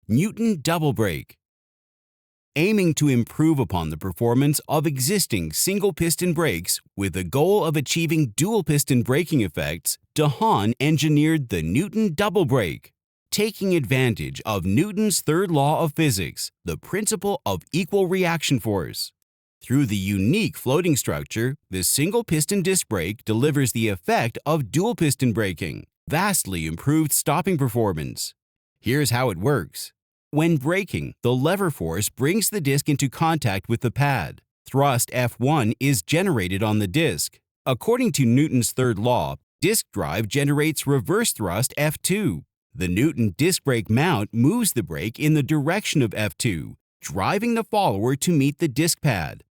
Newton double brake. Aiming to improve upon the performance of existing single-piston brakes with the goal of achieving dual-piston braking effects, Dahon engineered the Newton double brake. Taking advantage of Newton's third law of physics, the principle of equal reaction force. Through the unique floating structure, the single-piston disc brake delivers the effect of dual-piston braking, vastly improved stopping performance. Here's how it works. When braking, the lever force brings the disc into contact with the pad. Thrust F1 is generated on the disc. According to Newton's third law, disc drive generates reverse thrust F2. The Newton disc brake mount moves the brake in the direction of F2, driving the follower to meet the disc pad.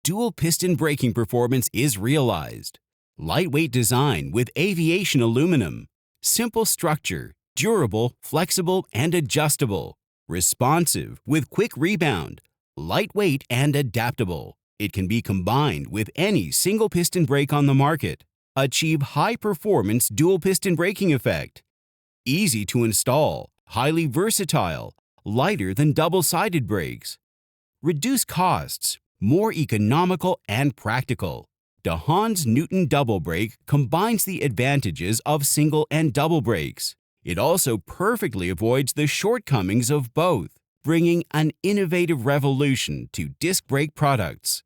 Dual piston braking performance is realized. Lightweight design with aviation aluminum. Simple structure, durable, flexible, and adjustable. Responsive with quick rebound. Lightweight and adaptable. It can be combined with any single-piston brake on the market. Achieve high-performance dual-piston braking effect. Easy to install, highly versatile, lighter than double-sided brakes. Reduce costs, more economical and practical. Dahon's Newton double brake combines the advantages of single and double brakes. It also perfectly avoids the shortcomings of both, bringing an innovative revolution to disc brake products.